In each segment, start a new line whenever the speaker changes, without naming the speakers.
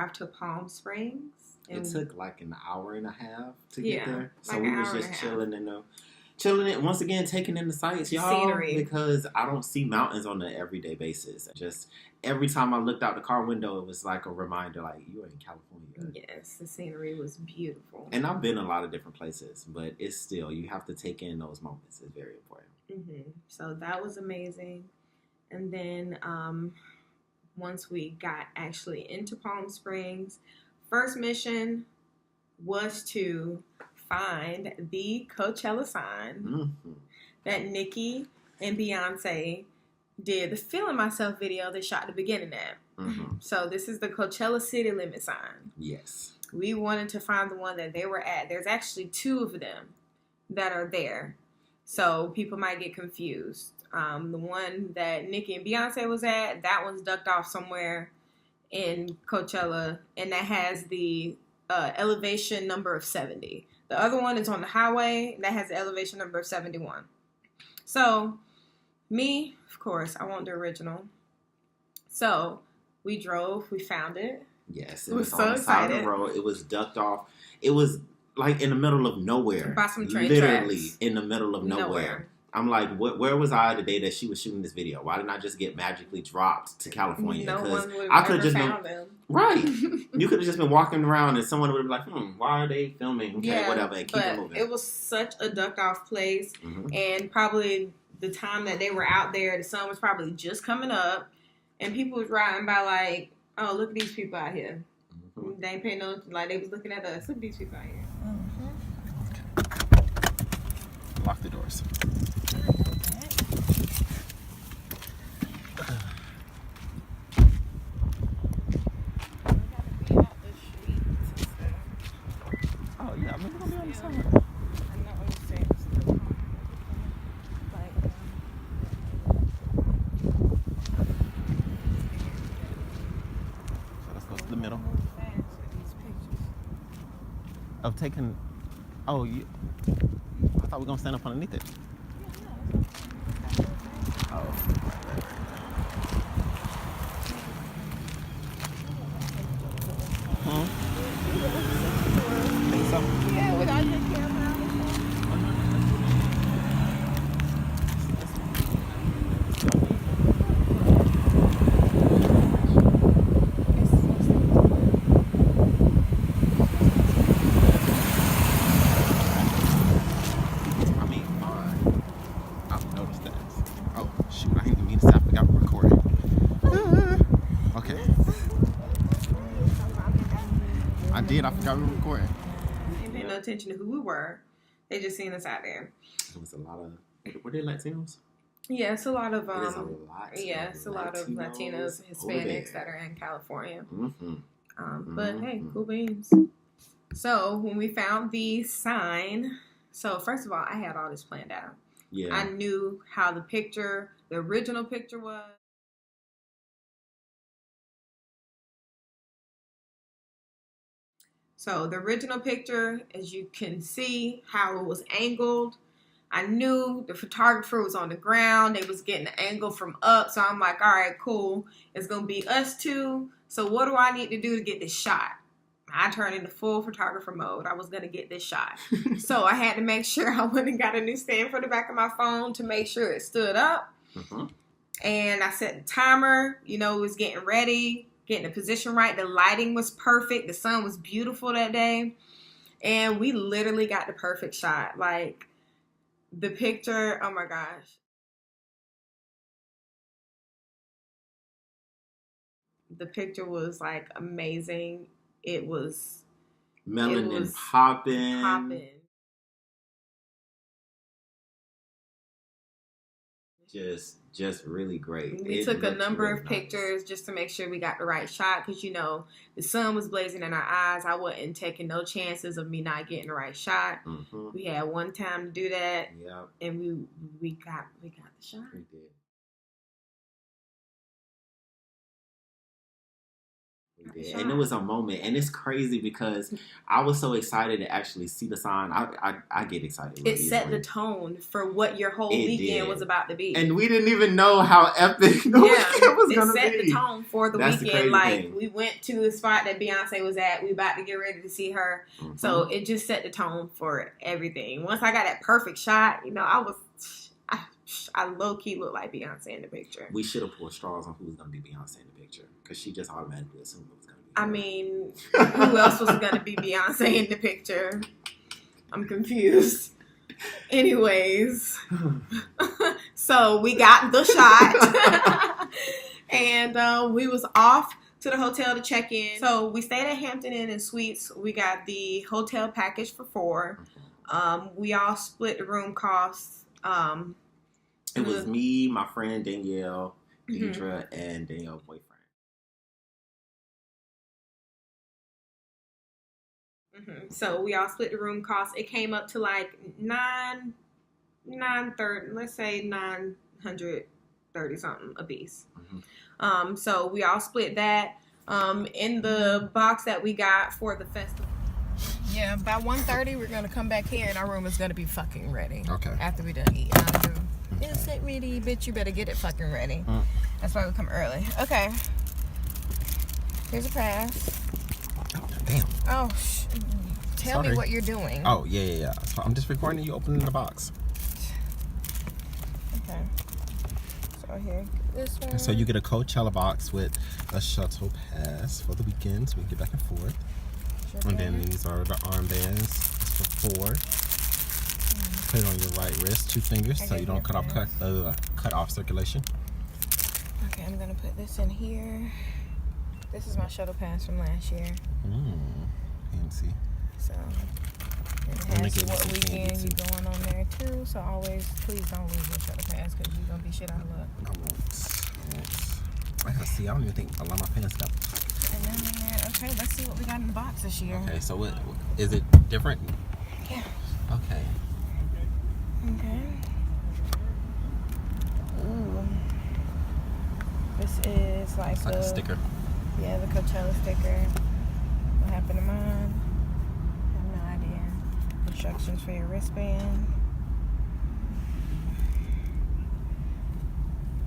drive to Palm Springs.
It took like an hour and a half to get there. So
like
we was just chilling it once again, taking in the sights, y'all.
Scenery.
Because I don't see mountains on an everyday basis. Just every time I looked out the car window, it was like a reminder, like, you are in California.
Yes, the scenery was beautiful.
And I've been a lot of different places, but it's still, you have to take in those moments. It's very important.
Mm-hmm. So that was amazing. And then once we got actually into Palm Springs, first mission was to find the Coachella sign that Nicki and Beyonce did the Feelin Myself video they shot the beginning at. So this is the Coachella city limit sign.
Yes.
We wanted to find the one that they were at. There's actually 2 of them that are there. So people might get confused. The one that Nicki and Beyonce was at, that one's ducked off somewhere in Coachella, and that has the elevation number of 70. The other one is on the highway. That has the elevation number of 71. So, me, of course, I want the original. So, we drove. We found it.
Yes. It was on the side of the road. It was ducked off. It was like in the middle of nowhere.
By some train
Literally
tracks.
in the middle of nowhere. I'm like, where was I the day that she was shooting this video? Why didn't I just get magically dropped to California?
No one would
I
have ever found them.
Right. You could have just been walking around and someone would have been like, why are they filming? Okay, whatever, and keep it moving.
It was such a ducked off place. And probably the time that they were out there, the sun was probably just coming up. And people was riding by like, oh, look at these people out here. They ain't paying no, like they was looking at us. Look at these people out here.
Lock the doors. Oh yeah, I mean, we're gonna be on the side.
I know what you're saying.
So let's go to the middle. Of taking. Oh, you. I thought we were gonna stand up underneath it. Oh. Think so?
Yeah, without your camera.
I forgot we were recording.
They didn't pay no attention to who we were. They just seen us out there.
There was a lot of... Were there Latinos?
Yeah, it's a lot of...
it's
a lot of Latinos, Hispanics that are in California. But hey, cool beans. So when we found the sign... So first of all, I had all this planned out.
Yeah.
I knew how the original picture was. So the original picture, as you can see how it was angled, I knew the photographer was on the ground. They was getting the angle from up. So I'm like, all right, cool. It's going to be us 2. So what do I need to do to get this shot? I turned into full photographer mode. I was going to get this shot. So I had to make sure I went and got a new stand for the back of my phone to make sure it stood up. And I set the timer. You know, it was getting ready. Getting the position right. The lighting was perfect. The sun was beautiful that day. And we literally got the perfect shot. Like, the picture, oh my gosh. The picture was, like, amazing. It was...
Melanin popping. Just really great.
We took a number of pictures just to make sure we got the right shot because, you know, the sun was blazing in our eyes. I wasn't taking no chances of me not getting the right shot. We had one time to do that. And we got the shot.
We did. And it was a moment, and it's crazy because I was so excited to actually see the sign. I get excited.
It set the tone for what your whole weekend was about to be,
and we didn't even know how epic the weekend was going to be.
It set the tone for the weekend. Like we went to the spot that Beyonce was at. We about to get ready to see her, so it just set the tone for everything. Once I got that perfect shot, I low key look like Beyonce in the picture.
We should have poured straws on who was going to be Beyonce in the picture because she just automatically assumed it was going to be.
I mean, who else was going to be Beyonce in the picture? I'm confused. Anyways, so we got the shot, and we was off to the hotel to check in. So we stayed at Hampton Inn and Suites. We got the hotel package for 4. We all split the room costs.
It was me, my friend Danielle, Deidre, and Danielle's boyfriend.
So we all split the room costs. It came up to like let's say $930 something a piece. So we all split that. In the box that we got for the festival. Yeah, by 1:30 we're gonna come back here and our room is gonna be fucking ready.
Okay.
After we done eating. Is it ready, bitch? You better get it fucking ready. That's why we come early. Okay. Here's a pass.
Oh, damn.
Oh, tell me what you're doing.
Oh, yeah. So I'm just recording you opening the box.
Okay. So here, this one.
So you get a Coachella box with a shuttle pass for the weekend, so we can get back and forth. And then these are the armbands. It's for 4. Put it on your right wrist, 2 fingers, so you don't cut off circulation.
Okay, I'm gonna put this in here. This is my shuttle pass from last year.
Fancy.
So it has what weekend you going on there too. So always, please don't lose your shuttle pass because you're gonna be shit out of luck.
I won't. I gotta see. I don't even think a lot of my pants got pockets.
And then okay, let's see what we got in the box this year.
Okay, so what is it different?
Yeah.
Okay.
Ooh. This is like
a sticker.
Yeah, the Coachella sticker. What happened to mine? I have no idea. Instructions for your wristband.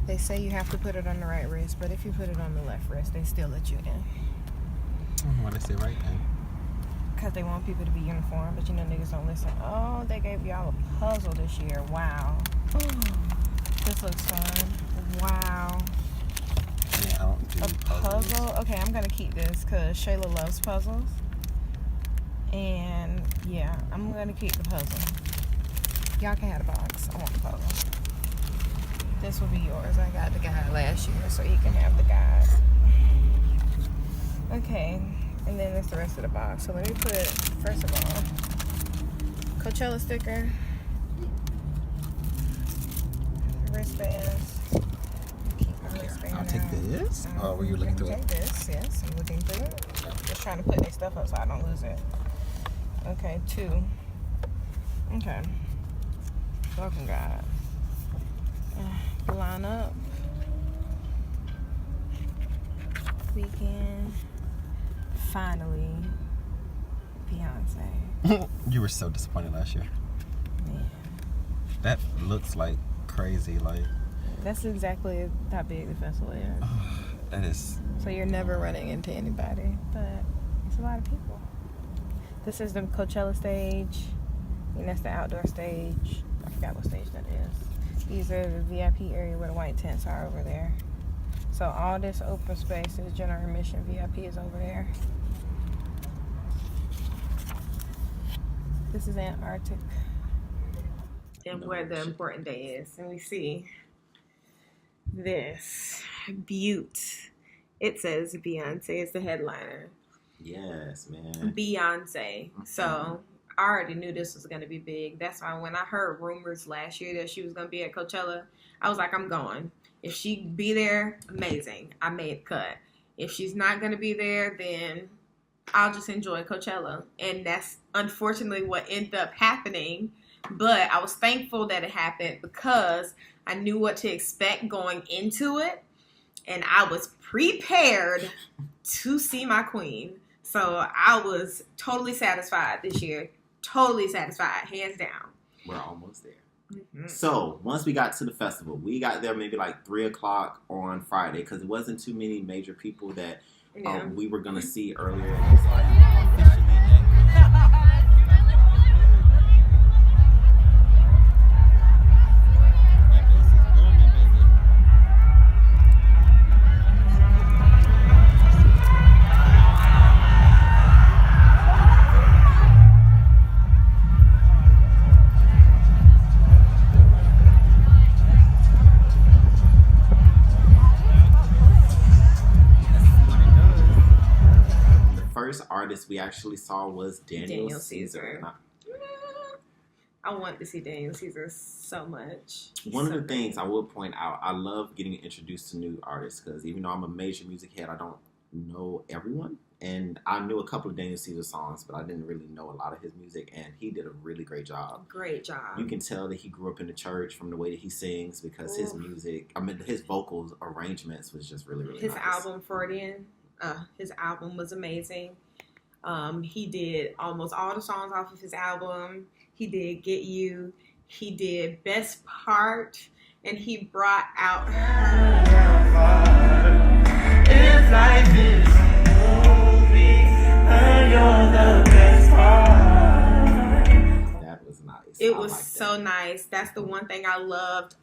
They say you have to put it on the right wrist, but if you put it on the left wrist, they still let you in.
Why they say right then?
Because they want people to be uniform, but niggas don't listen. Oh, they gave y'all a puzzle this year. Wow. This looks fun. Wow.
Yeah, I don't do
puzzle? Okay, I'm going to keep this because Shayla loves puzzles. And, yeah, I'm going to keep the puzzle. Y'all can have the box. I want the puzzle. This will be yours. I got the guide last year, so you can have the guide. Okay. And then there's the rest of the box. So let me put, first of all, Coachella sticker, wristbands. Keep my wristband
I'll take this. Oh, were you looking through it?
Take this, yes. I'm looking through it. Just trying to put this stuff up so I don't lose it. Okay, 2. Okay. Welcome, God. Line up. Weekend. Finally, Beyonce.
You were so disappointed last year.
Man.
That looks like crazy. Like
that's exactly how big the festival is.
That is.
So you're never running into anybody, but it's a lot of people. This is the Coachella stage, and that's the outdoor stage. I forgot what stage that is. These are the VIP area where the white tents are over there. So all this open space is general admission. VIP is over there. This is Antarctic. And where the important day is. And we see this butte. It says Beyonce is the headliner.
Yes, man.
Beyonce. So I already knew this was going to be big. That's why when I heard rumors last year that she was going to be at Coachella, I was like, I'm going. If she be there, amazing. I made the cut. If she's not going to be there, then I'll just enjoy Coachella. And that's unfortunately what ended up happening. But I was thankful that it happened because I knew what to expect going into it. And I was prepared to see my queen. So I was totally satisfied this year. Totally satisfied, hands down.
We're almost there.
Mm-hmm.
So once we got to the festival, we got there maybe like 3:00 on Friday because it wasn't too many major people that we were gonna see earlier. It was like officially artist we actually saw was Daniel Caesar.
I want to see Daniel Caesar so much.
One of the things I will point out, I love getting introduced to new artists because even though I'm a major music head, I don't know everyone. And I knew a couple of Daniel Caesar songs, but I didn't really know a lot of his music. And he did a really great job.
Great job.
You can tell that he grew up in the church from the way that he sings because his music, his vocals arrangements was just really, really
nice.
His
album, Freudian, his album was amazing. He did almost all the songs off of his album. He did Get You. He did Best Part. And he brought out If life is a movie and you're the best part.
That was nice.
It was so nice. That's the one thing I loved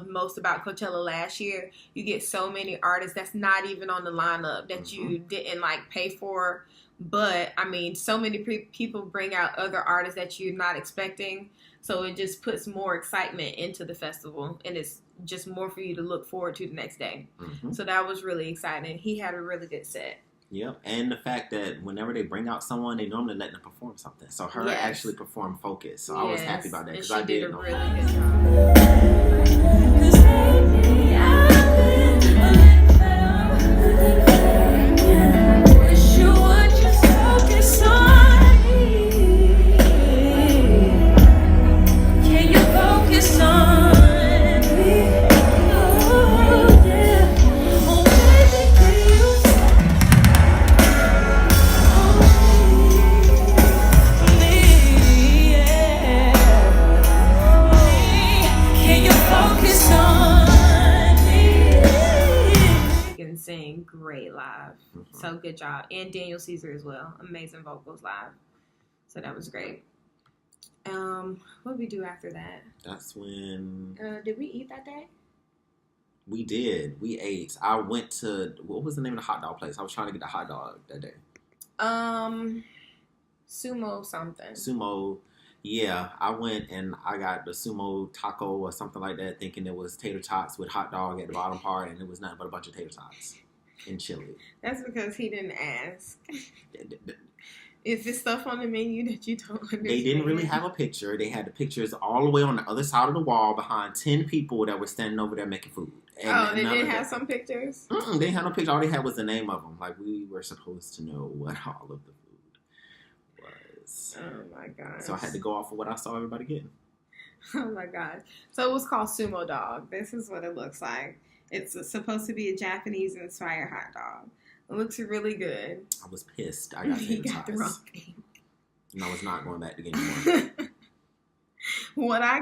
most about Coachella last year. You get so many artists that's not even on the lineup that you didn't pay for. But, so many people bring out other artists that you're not expecting. So it just puts more excitement into the festival. And it's just more for you to look forward to the next day. Mm-hmm. So that was really exciting. He had a really good set.
Yep. And the fact that whenever they bring out someone, they normally let them perform something. So H.E.R actually performed Focus. So I was happy about that because I did a really good job. Great live. So good job. And Daniel Caesar as well. Amazing vocals live. So that was great. What did we do after that? That's when...
did we eat that day?
We did. We ate. I went to... What was the name of the hot dog place? I was trying to get the hot dog that day.
Sumo something.
Sumo. Yeah. I went and I got the sumo taco or something like that, thinking it was tater tots with hot dog at the bottom part, and it was nothing but a bunch of tater tots. In chili.
That's because he didn't ask. Is there stuff on the menu that you don't understand?
They didn't really have a picture. They had the pictures all the way on the other side of the wall behind 10 people that were standing over there making food.
And they didn't have some pictures?
They didn't have no picture. All they had was the name of them. We were supposed to know what all of the food was.
Oh my gosh.
So I had to go off of what I saw everybody getting.
Oh my gosh. So it was called Sumo Dog. This is what it looks like. It's supposed to be a Japanese-inspired hot dog. It looks really good.
I was pissed. I got
You got the wrong thing.
And I was not going back to get more.
What I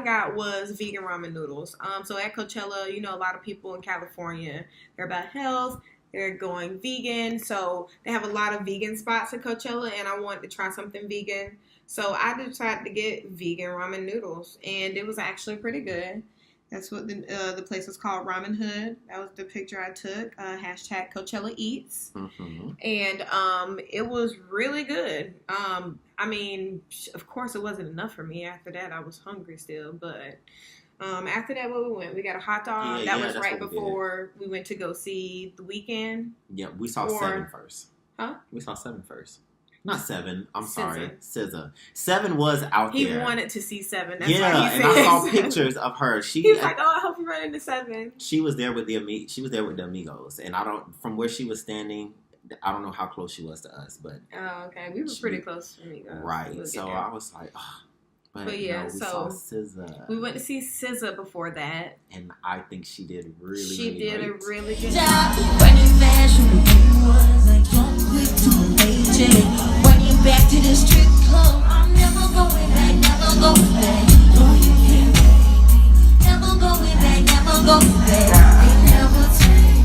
got was vegan ramen noodles. So at Coachella, a lot of people in California, they're about health. They're going vegan. So they have a lot of vegan spots at Coachella, and I wanted to try something vegan. So I decided to get vegan ramen noodles, and it was actually pretty good. That's what the place was called, Ramen Hood. That was the picture I took. Hashtag Coachella Eats. Mm-hmm. And it was really good. Of course it wasn't enough for me. After that, I was hungry still. But after that, where we went, we got a hot dog. That was right before we went to go see The Weeknd.
Yeah, we saw 7 first.
Huh?
We saw 7 first. Not 7. I'm sorry. SZA. 7 was out there.
He wanted to see 7. That's why he
and I saw pictures of her.
He was like, "Oh, I hope you run into 7."
She was there with the Amigos, and from where she was standing, I don't know how close she was to us, but
oh, okay, we were pretty close to Amigos.
Right. So I was like, oh.
But yeah,
we saw SZA.
We went to see SZA before that.
And I think she did really
did
great.
a really good job.
Running back to the strip club. I'm never going back, never going back. Never going back, never going back. They never take.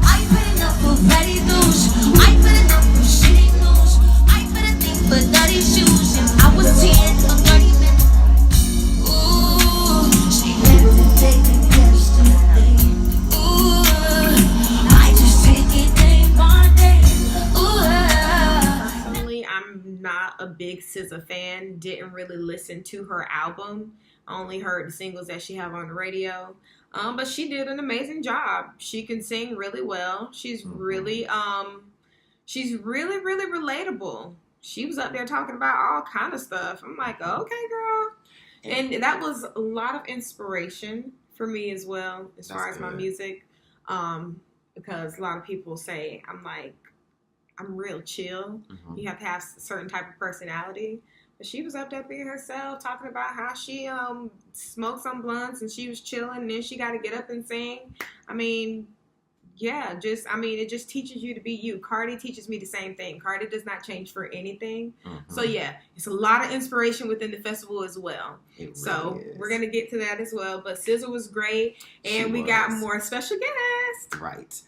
I put enough for petty douche. I put enough for shitty news. I put a thing for dirty shoes. And I was 10 or 30 minutes. Ooh, she had to take the yesterday. Ooh, I just take it day by day. Ooh.
Personally, I'm not a big SZA fan. Didn't really listen to her album. I only heard the singles that she have on the radio. But she did an amazing job. She can sing really well. She's really really relatable. She was up there talking about all kind of stuff. I'm like, okay, girl. And that was a lot of inspiration for me as well, as far as my music. Because a lot of people say I'm real chill. You have to have a certain type of personality. But she was up there being herself, talking about how she smoked some blunts and she was chilling, and then she got to get up and sing. I mean, yeah, it just teaches you to be you. Cardi teaches me the same thing. Cardi does not change for anything. So yeah, it's a lot of inspiration within the festival as well. We're gonna get to that as well. But SZA was great, and we got more special guests.
Right.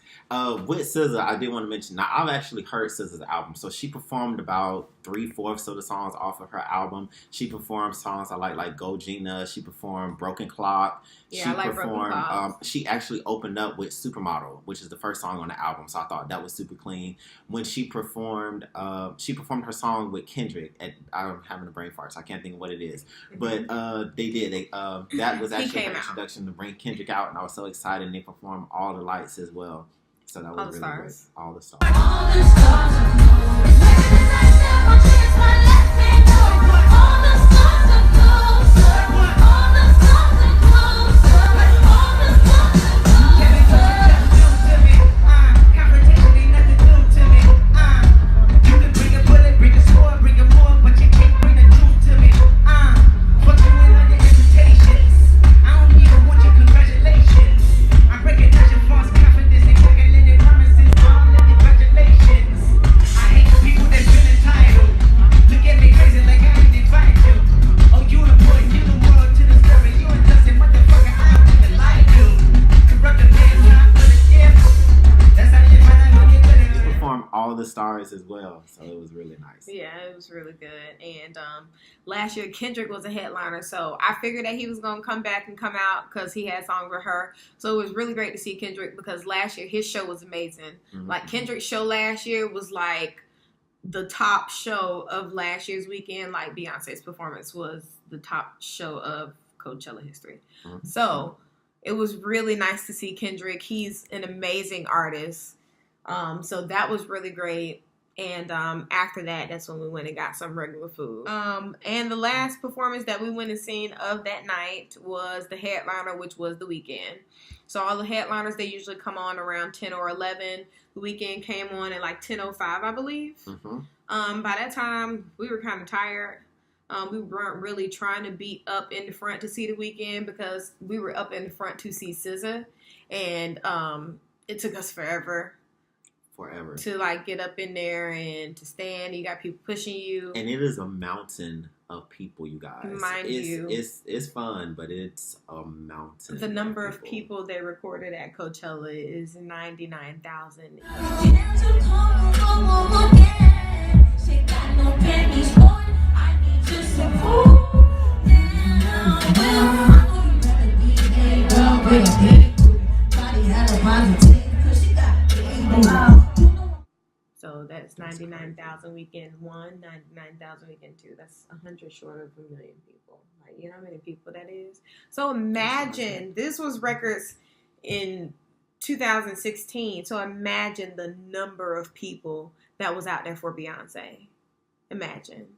With SZA, I did want to mention, now I've actually heard SZA's album. So she performed about 3/4 of the songs off of her album. She performed songs I like Go Gina. She performed Broken Clock.
Yeah, I like Broken Clock.
She actually opened up with Supermodel, which is the first song on the album. So I thought that was super clean. When she performed her song with Kendrick. I'm having a brain fart, so I can't think of what it is. But that was actually her introduction to bring Kendrick out, and I was so excited. And they performed All the Lights as well. So that was really good. All the stars.
All the stars.
Stars as well, so it was really nice.
Yeah, it was really good. And last year Kendrick was a headliner, so I figured that he was gonna come back and come out because he had songs with her. So it was really great to see Kendrick, because last year his show was amazing. Like Kendrick's show last year was like the top show of last year's weekend. Like Beyonce's performance was the top show of Coachella history. So it was really nice to see Kendrick. He's an amazing artist. So that was really great. And after that, that's when we went and got some regular food. And the last performance that we went and seen of that night was the headliner, which was The Weeknd. So all the headliners, they usually come on around 10 or 11. The Weeknd came on at like 10:05, I believe. By that time, we were kind of tired. We weren't really trying to be up in the front to see The Weeknd, because we were up in the front to see SZA. And it took us forever to like get up in there and to stand. You got people pushing you,
and it is a mountain of people, you guys.
Mind you,
it's fun, but it's a mountain.
The number of people they recorded at Coachella is 99,000. So that's 99,000 weekend 1, 99,000 weekend 2. That's 100 short of 1 million people. Like, you know how many people that is? So imagine, this was records in 2016. So imagine the number of people that was out there for Beyonce. Imagine.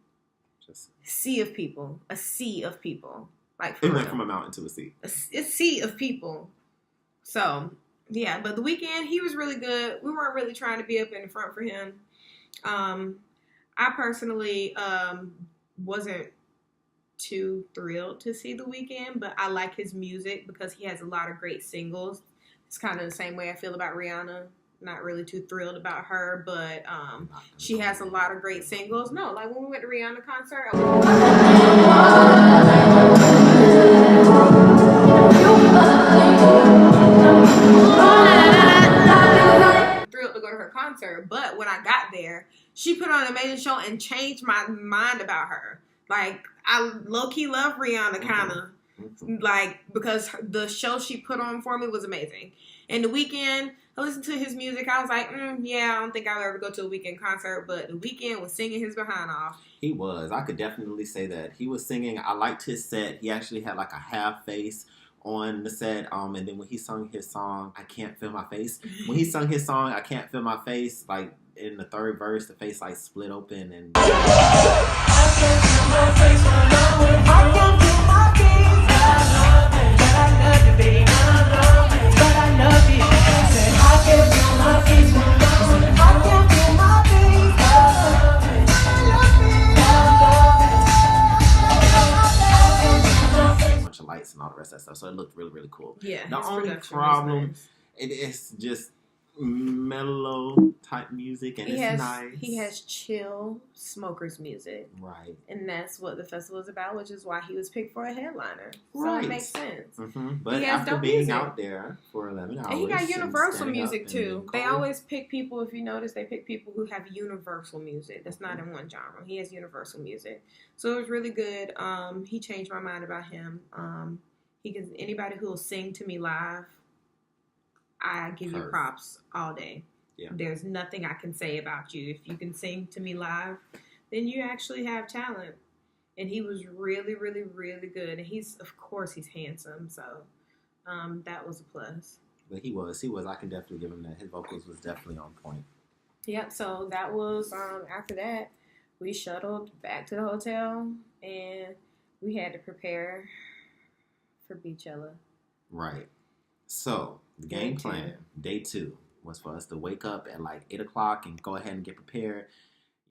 Just
a sea of people. Like,
it went from a mountain to a sea.
A sea of people. So, yeah, but The Weeknd, he was really good. We weren't really trying to be up in the front for him. I personally wasn't too thrilled to see The Weeknd, but I like his music because he has a lot of great singles. It's kind of the same way I feel about Rihanna. Not really too thrilled about her, but she has a lot of great singles. No, like when we went to Rihanna concert, I was thrilled to go to her concert. But when I got there, she put on an amazing show and changed my mind about her. Like, I low-key love Rihanna, kind of. Like, because the show she put on for me was amazing. And The Weeknd, I listened to his music. I was like, yeah, I don't think I'll ever go to a Weeknd concert. But The Weeknd was singing his behind off.
He was. I could definitely say that. He was singing. I liked his set. He actually had like a half face on the set. And then when he sung his song, I Can't Feel My Face. When he sung his song, I Can't Feel My Face, like in the third verse, the face like split open and... bunch of lights and all the rest of that stuff, so it looked really, really cool.
Yeah.
The only problem, it is just mellow type music, and it's nice.
He has chill smokers music,
right?
And that's what the festival is about, which is why he was picked for a headliner.
Right.
So it makes sense.
But after being music out there for 11 hours,
and he got universal music too. They
cold.
always pick people. If you notice, they pick people who have universal music. That's not in one genre. He has universal music, so it was really good. He changed my mind about him. He can anybody who will sing to me live. I give you props all day. Yeah. There's nothing I can say about you. If you can sing to me live, then you actually have talent. And he was really, really, really good. And of course, he's handsome. So that was a plus.
But he was. I can definitely give him that. His vocals was definitely on point.
Yep. So that was, after that, we shuttled back to the hotel. And we had to prepare for Beychella.
Right. So, the game plan, day 2, was for us to wake up at like 8 o'clock and go ahead and get prepared.